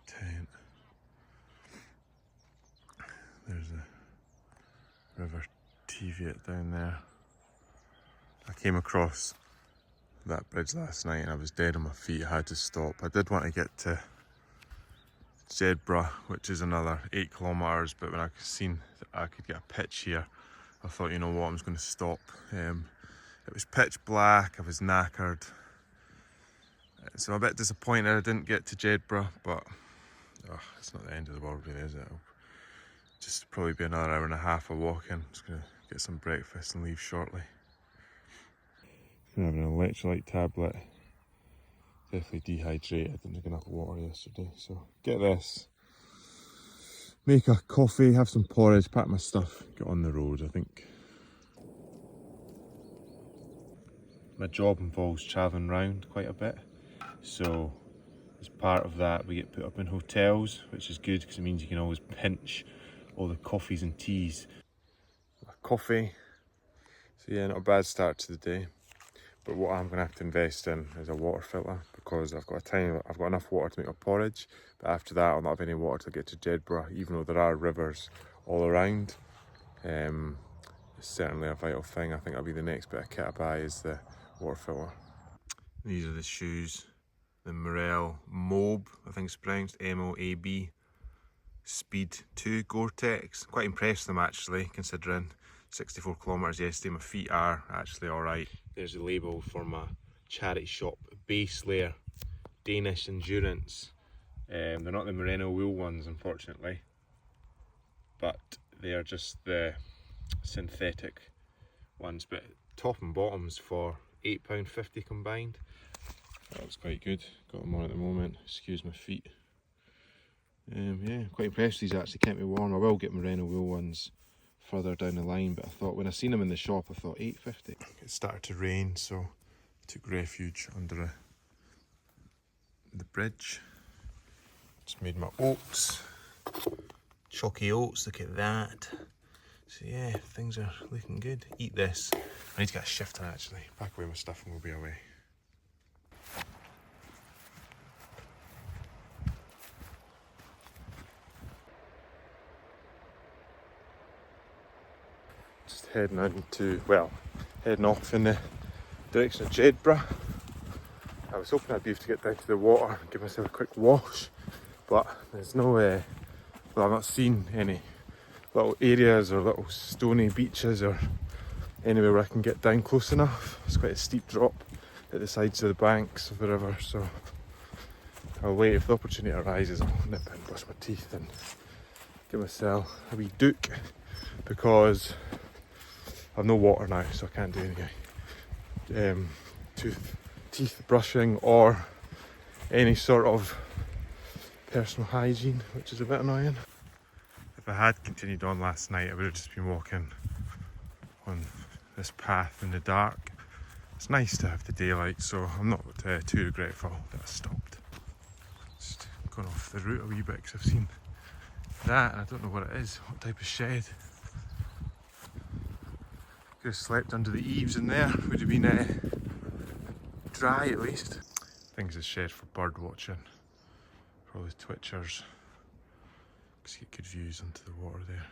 tent. There's a river Teviot down there. I came across that bridge last night and I was dead on my feet. I had to stop. I did want to get to Jedburgh, which is another 8 kilometres, but when I seen that I could get a pitch here, I thought, you know what, I'm just going to stop. It was pitch black, I was knackered, so I'm a bit disappointed I didn't get to Jedburgh, but it's not the end of the world really, is it? It'll just probably be another hour and a half of walking. I'm just going to get some breakfast and leave shortly. I'm having an electrolyte tablet. Definitely dehydrated, didn't drink enough water yesterday, so get this. Make a coffee, have some porridge, pack my stuff, get on the road. I think my job involves travelling around quite a bit, so as part of that we get put up in hotels, which is good because it means you can always pinch all the coffees and teas. A coffee, so yeah, not a bad start to the day. But what I'm going to have to invest in is a water filter, because I've got enough water to make my porridge, but after that I'll not have any water to get to Jedburgh, even though there are rivers all around. It's certainly a vital thing. I think that'll be the next bit of kit I buy, is the water filter. These are the shoes, the Morel Moab, I think it's pronounced, M-O-A-B, Speed 2 Gore-Tex. Quite impressed with them actually, considering 64 kilometres yesterday. My feet are actually alright. There's a label for my charity shop, Base Layer Danish Endurance. They're not the merino wool ones, unfortunately, but they are just the synthetic ones, but top and bottoms for £8.50 combined. That was quite good. Got them on at the moment. Excuse my feet. Yeah, quite impressed. These actually kept me warm. I will get merino wool ones further down the line, but I thought when I seen them in the shop, I thought £8.50. It started to rain, so I took refuge under the bridge. Just made my oats, chalky oats. Look at that. So yeah, things are looking good. Eat this. I need to get a shifter actually. Pack away my stuff and we'll be away. Just heading off in the direction of Jedburgh. I was hoping I'd be able to get down to the water and give myself a quick wash, but there's no, well, I've not seen any little areas or little stony beaches or anywhere where I can get down close enough. It's quite a steep drop at the sides of the banks of the river, so I'll wait. If the opportunity arises, I'll nip in, brush my teeth and give myself a wee duke, because I've no water now, so I can't do anything. Teeth brushing or any sort of personal hygiene, which is a bit annoying. If I had continued on last night, I would have just been walking on this path in the dark. It's nice to have the daylight, so I'm not too regretful that I stopped. Just gone off the route a wee bit because I've seen that and I don't know what it is, what type of shed. Could have slept under the eaves in there, would have been dry at least. I think it's a shed for bird watching, for all the twitchers, because you get good views onto the water there.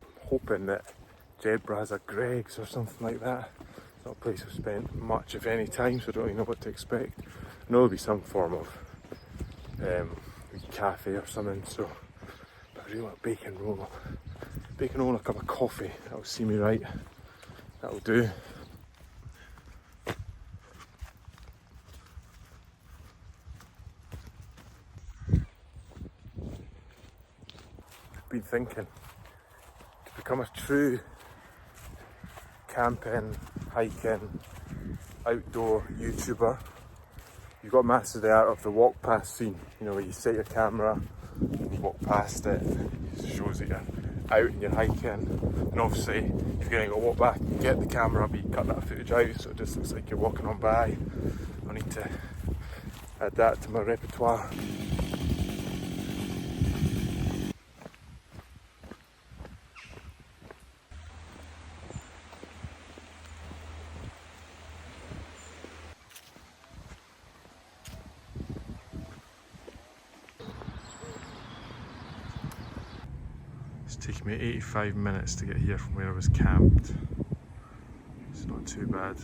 I'm hoping that Jedburgh has a Greggs or something like that. It's not a place I've spent much of any time, so I don't really know what to expect. I know there'll be some form of cafe or something, so I really want a bacon roll. Bacon roll and a cup of coffee, that'll see me right. That'll do. I've been thinking, to become a true camping, hiking, outdoor YouTuber, you've got to master the art of the walk past scene. You know, where you set your camera and you walk past it, it shows that you're out and you're hiking. And obviously, if you're going to go walk back and get the camera, but you cut that footage out so it just looks like you're walking on by. I need to add that to my repertoire. taking me 85 minutes to get here from where I was camped. It's not too bad.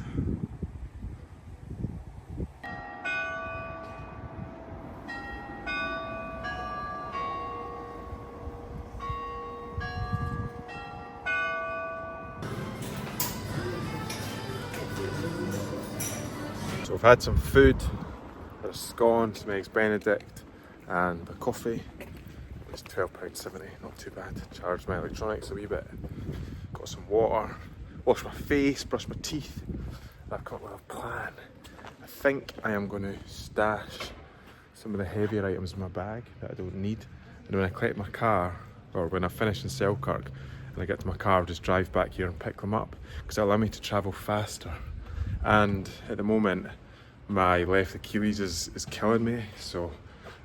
So I've had some food, a scone, some eggs Benedict and a coffee. It's £12.70, not too bad. Charged my electronics a wee bit. Got some water, washed my face, brushed my teeth. I've got a little plan. I think I am going to stash some of the heavier items in my bag that I don't need. And when I collect my car, or when I finish in Selkirk and I get to my car, I'll just drive back here and pick them up because it'll allow me to travel faster. And at the moment my left Achilles is killing me, so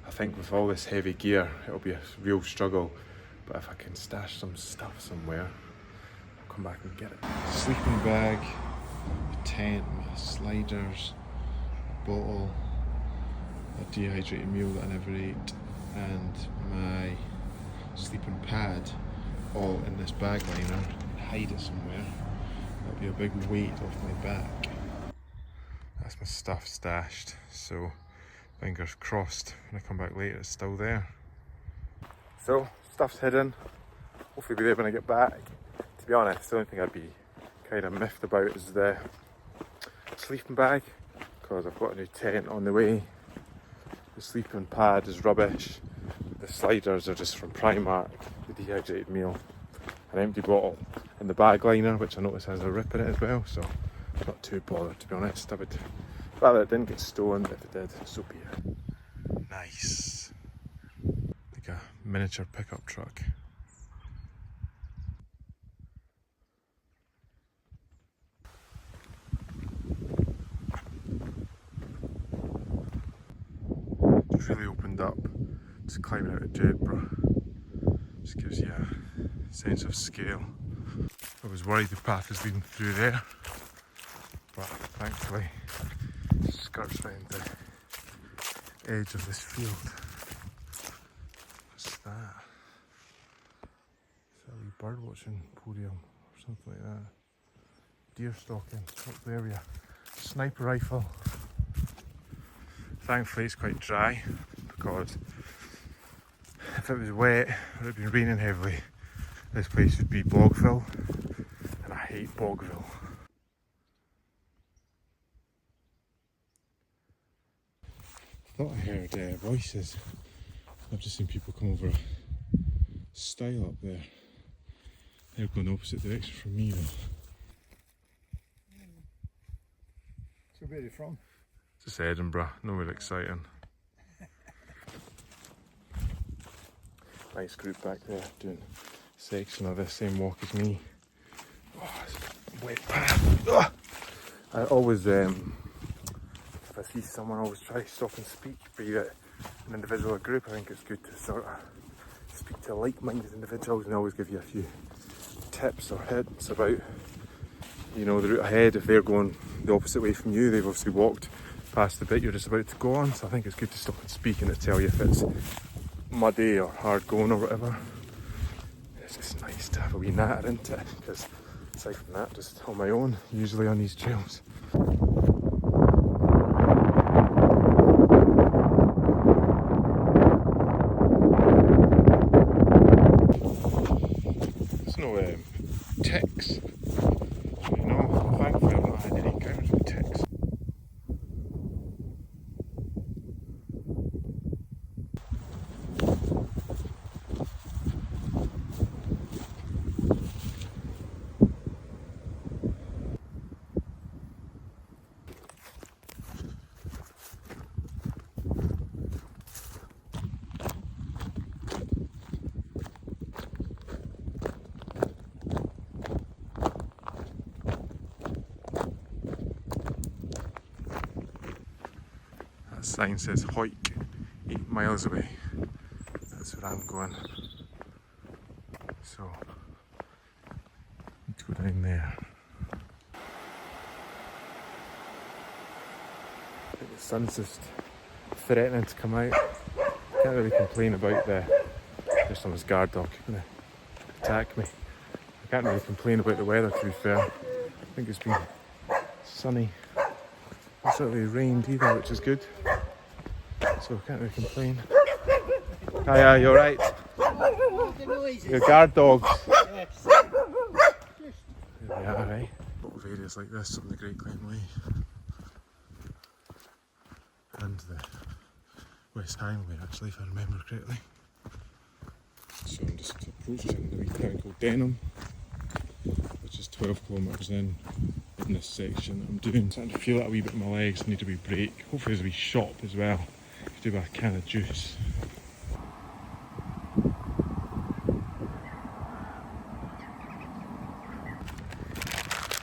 I think with all this heavy gear it'll be a real struggle, but if I can stash some stuff somewhere I'll come back and get it. Sleeping bag, a tent, my sliders, a bottle, a dehydrated meal that I never ate, and my sleeping pad all in this bag liner. Hide it somewhere. That'll be a big weight off my back. That's my stuff stashed, so fingers crossed when I come back later it's still there. So, stuff's hidden. Hopefully be there when I get back. To be honest, the only thing I'd be kind of miffed about is the sleeping bag, because I've got a new tent on the way. The sleeping pad is rubbish. The sliders are just from Primark. The dehydrated meal, an empty bottle, and the bag liner, which I notice has a rip in it as well, so I'm not too bothered, to be honest. I would rather it didn't get stolen, but if it did, so be it. Nice. Like a miniature pickup truck. Just really opened up. Just climbing out of Jedburgh. Just gives you a sense of scale. I was worried the path was leading through there, but thankfully it skirts round the edge of this field. What's that? Is that a wee bird watching podium or something like that? Deer stalking up there with a sniper rifle. Thankfully it's quite dry, because if it was wet or it had been raining heavily, this place would be Bogville, and I hate Bogville. I thought I heard voices. I've just seen people come over a stile up there. They're going the opposite direction from me though. So where are you from? Just Edinburgh, nowhere exciting. Nice group back there doing a section of this same walk as me. Oh, it's a wet path. Oh! I always, if I see someone, I always try to stop and speak, be it an individual or group. I think it's good to sort of speak to like-minded individuals and always give you a few tips or hints about, you know, the route ahead. If they're going the opposite way from you, they've obviously walked past the bit you're just about to go on, so I think it's good to stop and speak and to tell you if it's muddy or hard going or whatever. It's just nice to have a wee natter into it, because aside from that, just on my own, usually on these trails. There's no ticks, you know. Thankfully I've not had any encounters with ticks. Sign says Hoik, 8 miles away. That's where I'm going. So, let's go down there. I think the sun's just threatening to come out. Can't really complain about the, just on his guard dog, keeping the attack me. I can't really complain about the weather, to be fair. I think it's been sunny. It's not really rained either, which is good. So I can't really complain. Hiya, you alright? Your guard dogs. There they are, eh? A lot of areas like this on the Great Glen Way. And the West Highway, actually, if I remember correctly. So I'm just approaching the wee town called Denham, which is 12 kilometres in this section that I'm doing. Starting to feel that a wee bit in my legs, need a wee break. Hopefully there's a wee shop as well. Do a can of juice.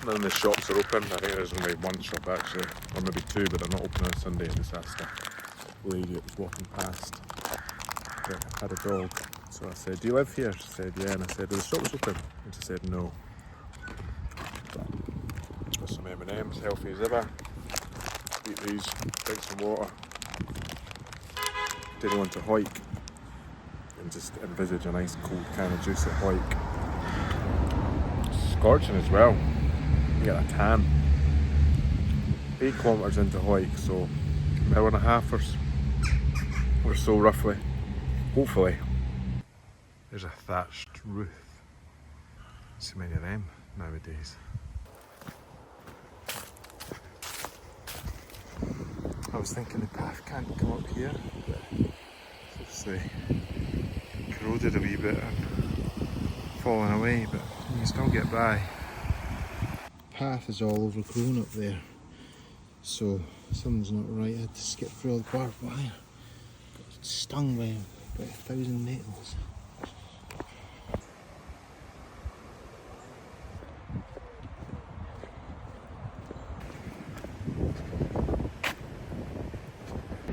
None of the shops are open. I think there's only one shop actually, or maybe two, but they're not open on Sunday. I just asked a lady that was walking past that had a dog. So I said, do you live here? She said, yeah. And I said, are the shops open? And she said, no. Got some M&Ms, healthy as ever. Eat these, drink some water. Didn't want to hike. And just envisage a nice cold can of juice at hike. Scorching as well. You get a tan. 8 kilometres into hike, so an hour and a half or so roughly. Hopefully. There's a thatched roof. So many of them nowadays. I was thinking the path can't come up here, but it's obviously corroded a wee bit and fallen away, but you can still get by. Path is all overgrown up there, so something's not right. I had to skip through all the barbed wire. Got stung by about 1,000 nettles.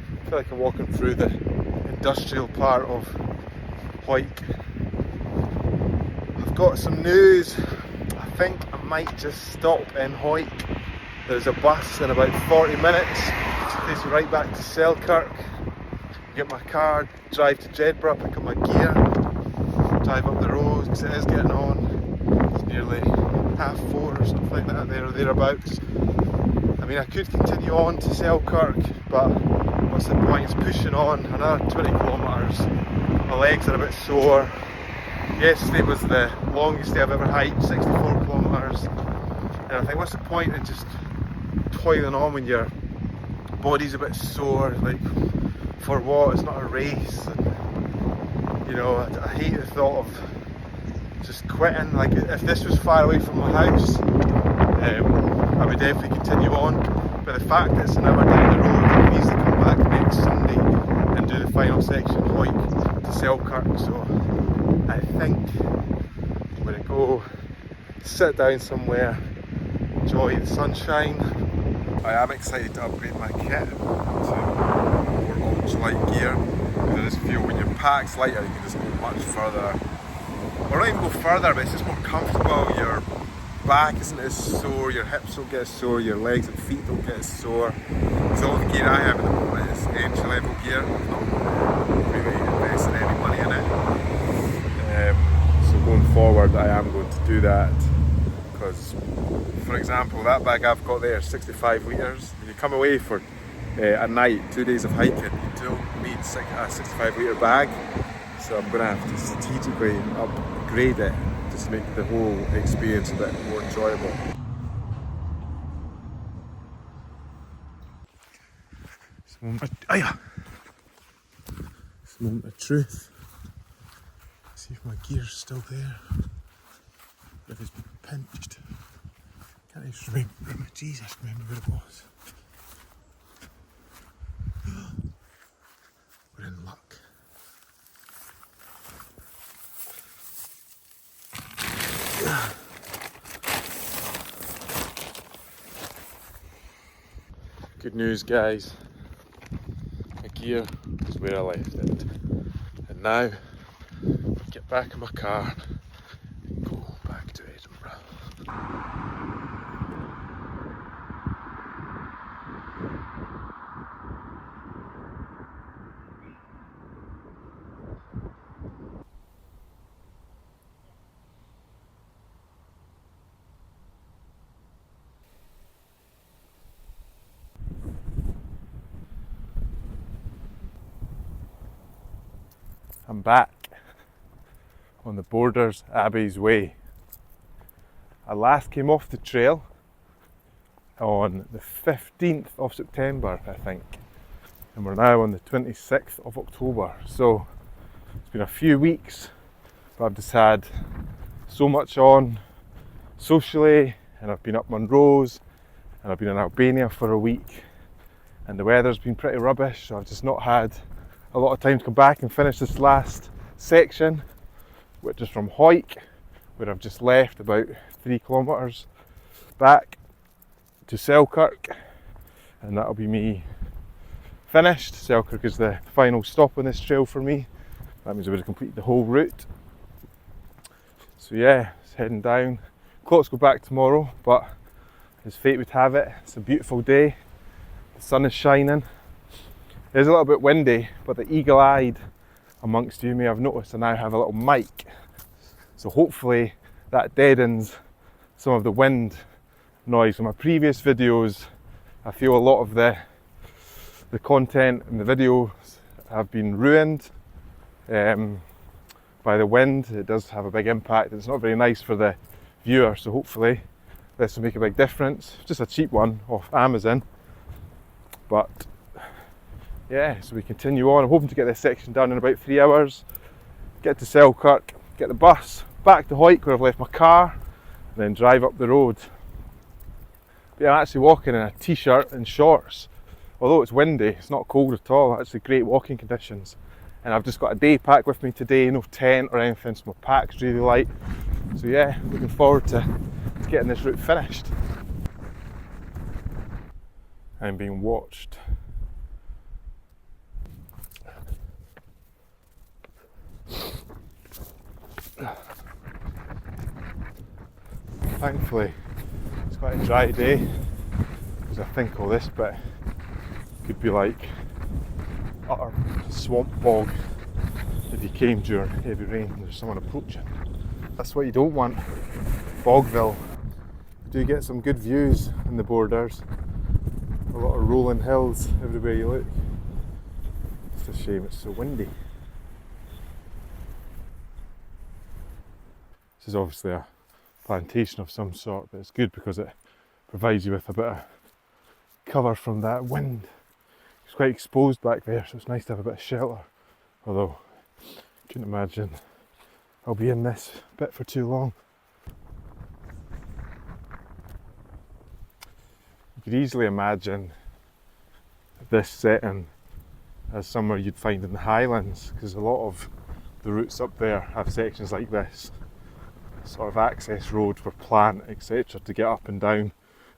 I feel like I'm walking through the industrial part of Hawick. I've got some news. I think I might just stop in Hawick. There's a bus in about 40 minutes. It takes me right back to Selkirk. Get my car, drive to Jedburgh, pick up my gear, drive up the road because it is getting on. It's nearly 4:30 or something like that, there or thereabouts. I mean, I could continue on to Selkirk, but what's the point? It's pushing on another 20 kilometres. My legs are a bit sore. Yesterday was the longest day I've ever hiked, 64 kilometres. And I think, what's the point in just toiling on when your body's a bit sore? Like, for what? It's not a race. And, you know, I hate the thought of just quitting. Like, if this was far away from my house, I would definitely continue on. But the fact that it's an hour down the road, it needs to come back next Sunday and do the final section Hawick to Selkirk. So I think I'm going to go sit down somewhere, enjoy the sunshine. I am excited to upgrade my kit to more ultralight gear, because I just feel when your pack's lighter you can just go much further, or not even go further, but it's just more comfortable. Your back isn't as sore, your hips don't get as sore, your legs and feet don't get as sore. So all the gear I have at the moment is entry level gear. I'm not really investing any money in it. So going forward I am going to do that, because for example that bag I've got there is 65 litres. When you come away for a night, 2 days of hiking, you don't need a 65 litre bag. So I'm going to have to strategically upgrade it just to make the whole experience a bit more enjoyable. It's a moment of truth. See if my gear's still there. If it's been pinched. Can't even remember. Jesus, remember where it was. We're in luck. Good news, guys. My gear is where I left it. And now, I'll get back in my car and go back to Edinburgh. I'm back on the Borders Abbeys Way. I last came off the trail on the 15th of September, I think, and we're now on the 26th of October. So it's been a few weeks, but I've just had so much on socially, and I've been up Monroe's, and I've been in Albania for a week, and the weather's been pretty rubbish, so I've just not had a lot of time to come back and finish this last section, which is from Hoyk, where I've just left about 3 kilometres back, to Selkirk, and that'll be me finished. Selkirk is the final stop on this trail for me. That means I would have completed the whole route. So yeah, it's heading down. Clocks go back tomorrow, but as fate would have it, it's a beautiful day. The sun is shining. It is a little bit windy, but the eagle-eyed amongst you may have noticed I now have a little mic. So hopefully that deadens some of the wind noise. From my previous videos, I feel a lot of the content and the videos have been ruined by the wind. It does have a big impact. It's not very nice for the viewer, so hopefully this will make a big difference. Just a cheap one off Amazon, but yeah, so we continue on. I'm hoping to get this section done in about 3 hours, get to Selkirk, get the bus back to Hoyk where I've left my car, and then drive up the road. But yeah, I'm actually walking in a t-shirt and shorts. Although it's windy, it's not cold at all. Actually great walking conditions. And I've just got a day pack with me today, no tent or anything, so my pack's really light. So yeah, looking forward to getting this route finished. I'm being watched. Thankfully, it's quite a dry day, because I think all this bit could be like utter swamp bog if you came during heavy rain and there's someone approaching. That's what you don't want, Bogville. You do get some good views in the Borders, a lot of rolling hills everywhere you look. It's a shame it's so windy. This is obviously a plantation of some sort, but it's good because it provides you with a bit of cover from that wind. It's quite exposed back there, so it's nice to have a bit of shelter. Although, I couldn't imagine I'll be in this bit for too long. You could easily imagine this setting as somewhere you'd find in the Highlands, because a lot of the routes up there have sections like this, sort of access road for plant, etc., to get up and down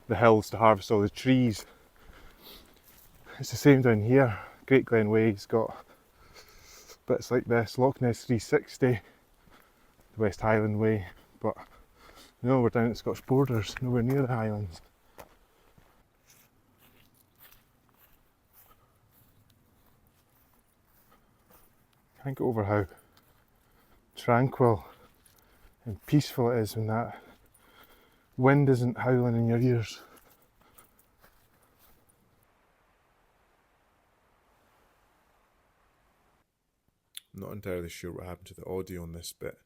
the hills to harvest all the trees. It's the same down here. Great Glen Way's got bits like this, Loch Ness 360, the West Highland Way, but no, we're down at Scottish Borders, nowhere near the Highlands. Can't get over how tranquil and peaceful it is when that wind isn't howling in your ears. I'm not entirely sure what happened to the audio on this bit,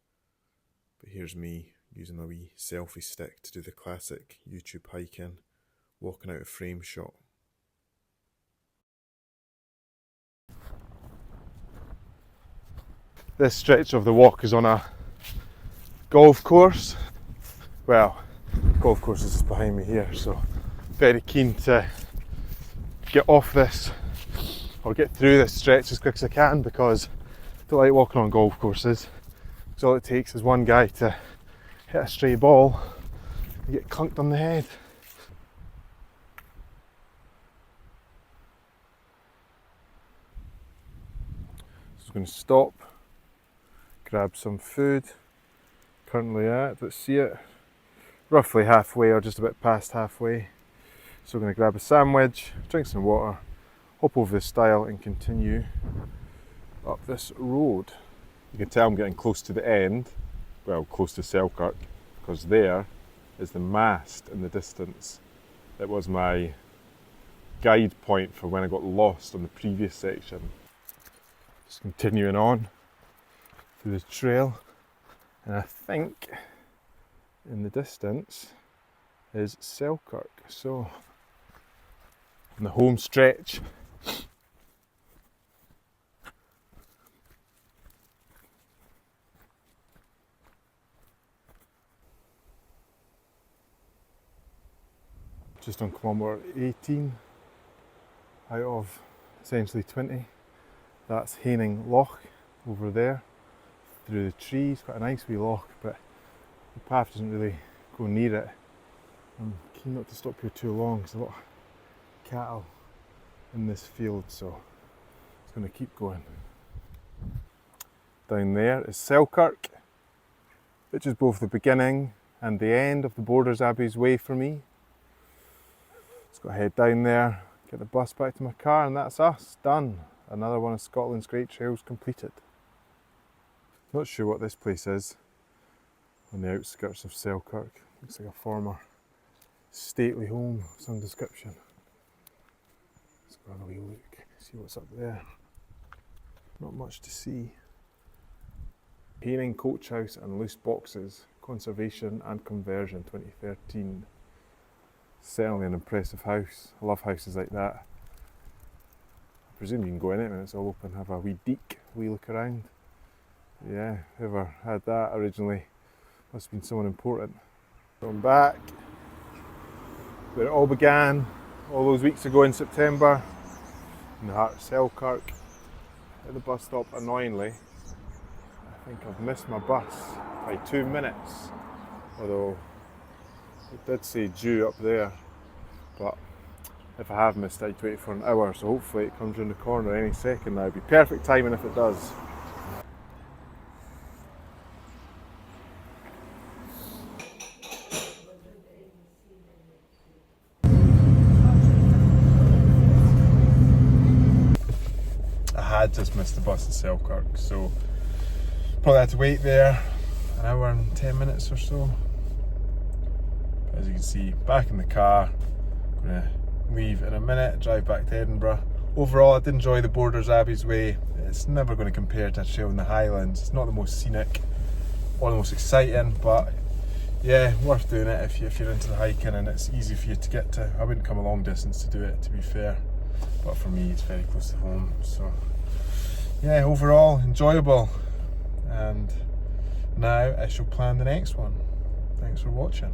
but here's me using a wee selfie stick to do the classic YouTube hiking, walking out of frame shot. This stretch of the walk is on a golf course. Well, the golf course is just behind me here, so very keen to get off this or get through this stretch as quick as I can, because I don't like walking on golf courses, because all it takes is one guy to hit a stray ball and get clunked on the head. So I'm going to stop, grab some food. Currently at, let's see it, roughly halfway or just a bit past halfway. So we're going to grab a sandwich, drink some water, hop over the stile and continue up this road. You can tell I'm getting close to the end, well, close to Selkirk, because there is the mast in the distance. It was my guide point for when I got lost on the previous section. Just continuing on. through the trail, and I think in the distance is Selkirk. So on the home stretch. Just on kilometre 18 out of essentially 20. That's Haining Loch over there through the trees. Quite a nice wee loch, but the path doesn't really go near it. I'm keen not to stop here too long. There's a lot of cattle in this field, so it's going to keep going. Down there is Selkirk, which is both the beginning and the end of the Borders Abbeys Way for me. Just got to head down there, get the bus back to my car, and that's us, done. Another one of Scotland's great trails completed. Not sure what this place is on the outskirts of Selkirk. Looks like a former stately home of some description. Let's go have a wee look, see what's up there. Not much to see. Haining Coach House and Loose Boxes, Conservation and Conversion 2013. Certainly an impressive house. I love houses like that. I presume you can go in it when it's all open, have a wee deek, wee look around. Yeah, whoever had that originally must have been someone important. Going back where it all began, all those weeks ago in September, in the heart of Selkirk. At the bus stop, annoyingly, I think I've missed my bus by 2 minutes, although it did say due up there, but if I have missed it, I'd wait for an hour, so hopefully it comes round the corner any second now. It'd be perfect timing if it does. I had just missed the bus at Selkirk, so probably had to wait there an hour and 10 minutes or so. As you can see, back in the car, I'm going to leave in a minute, drive back to Edinburgh. Overall, I did enjoy the Borders Abbeys Way. It's never going to compare to a trail in the Highlands. It's not the most scenic or the most exciting, but yeah, worth doing it if you're into the hiking, and it's easy for you to get to. I wouldn't come a long distance to do it, to be fair, but for me it's very close to home. So yeah, overall enjoyable, and now I shall plan the next one. Thanks for watching.